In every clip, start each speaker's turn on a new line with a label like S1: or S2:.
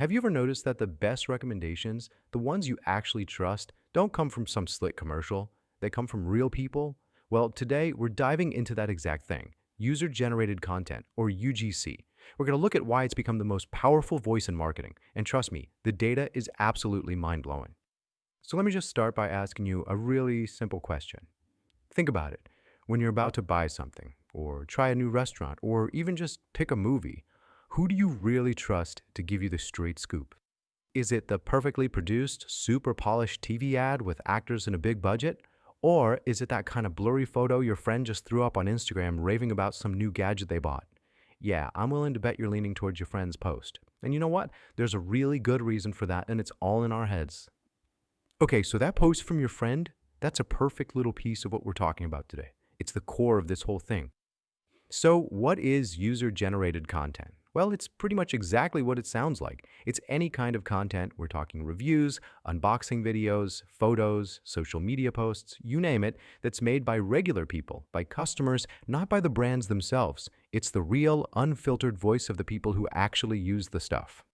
S1: Have you ever noticed that the best recommendations, the ones you actually trust, don't come from some slick commercial? They come from real people? Well, today we're diving into that exact thing, user generated content, or UGC. We're going to look at why it's become the most powerful voice in marketing. And trust me, the data is absolutely mind blowing. So let me just start by asking you a really simple question. Think about it. When you're about to buy something, or try a new restaurant, or even just pick a movie, who do you really trust to give you the straight scoop? Is it the perfectly produced, super polished TV ad with actors and a big budget? Or is it that kind of blurry photo your friend just threw up on Instagram raving about some new gadget they bought? Yeah, I'm willing to bet you're leaning towards your friend's post. And you know what? There's a really good reason for that, and it's all in our heads. Okay, so that post from your friend, that's a perfect little piece of what we're talking about today. It's the core of this whole thing. So, what is user generated content? Well, it's pretty much exactly what it sounds like. It's any kind of content. We're talking reviews, unboxing videos, photos, social media posts, you name it, that's made by regular people, by customers, not by the brands themselves. It's the real, unfiltered voice of the people who actually use the stuff.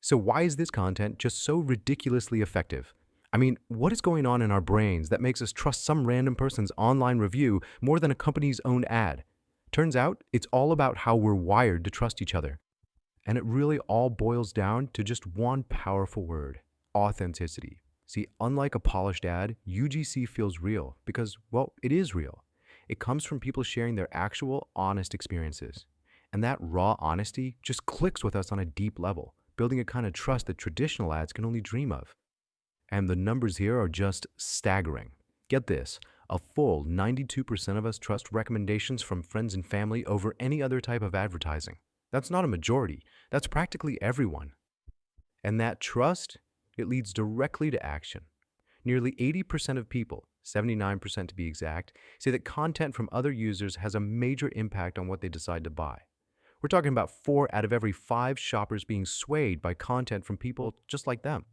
S1: So, why is this content just so ridiculously effective? I mean, what is going on in our brains that makes us trust some random person's online review more than a company's own ad? Turns out, it's all about how we're wired to trust each other. And it really all boils down to just one powerful word: authenticity. See, unlike a polished ad, UGC feels real because, well, it is real. It comes from people sharing their actual, honest experiences. And that raw honesty just clicks with us on a deep level, building a kind of trust that traditional ads can only dream of. And the numbers here are just staggering. Get this, a full 92% of us trust recommendations from friends and family over any other type of advertising. That's not a majority, that's practically everyone. And that trust, it leads directly to action. Nearly 80% of people, 79% to be exact, say that content from other users has a major impact on what they decide to buy. We're talking about 4 out of every 5 shoppers being swayed by content from people just like them.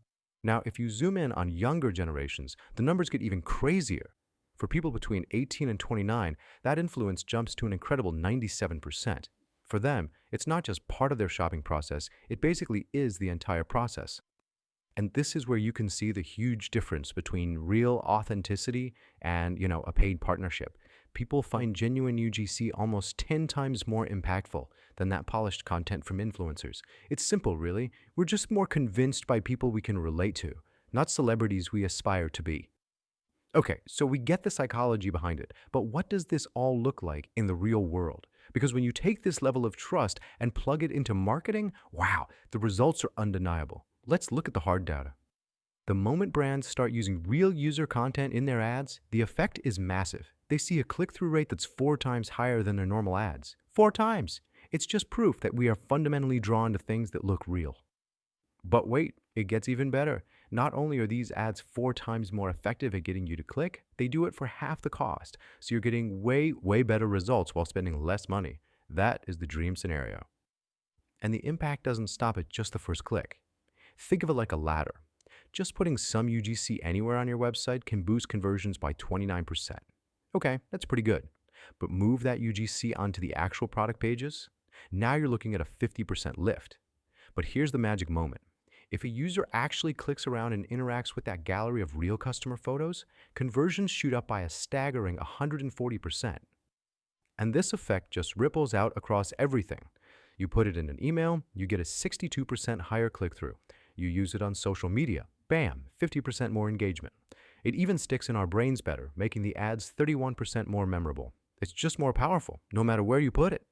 S1: Now, if you zoom in on younger generations, the numbers get even crazier. For people between 18 and 29, that influence jumps to an incredible 97%. For them, it's not just part of their shopping process, it basically is the entire process. And this is where you can see the huge difference between real authenticity and, a paid partnership. People find genuine UGC almost 10 times more impactful than that polished content from influencers. It's simple, really. We're just more convinced by people we can relate to, not celebrities we aspire to be. Okay, so we get the psychology behind it, but what does this all look like in the real world? Because when you take this level of trust and plug it into marketing, wow, the results are undeniable. Let's look at the hard data. The moment brands start using real user content in their ads, the effect is massive. They see a click-through rate that's 4 times higher than their normal ads. 4 times! It's just proof that we are fundamentally drawn to things that look real. But wait, it gets even better. Not only are these ads 4 times more effective at getting you to click, they do it for half the cost. So you're getting way better results while spending less money. That is the dream scenario. And the impact doesn't stop at just the first click. Think of it like a ladder. Just putting some UGC anywhere on your website can boost conversions by 29%. Okay, that's pretty good. But move that UGC onto the actual product pages, now you're looking at a 50% lift. But here's the magic moment. If a user actually clicks around and interacts with that gallery of real customer photos, conversions shoot up by a staggering 140%. And this effect just ripples out across everything. You put it in an email, you get a 62% higher click-through. You use it on social media, bam, 50% more engagement. It even sticks in our brains better, making the ads 31% more memorable. It's just more powerful, no matter where you put it.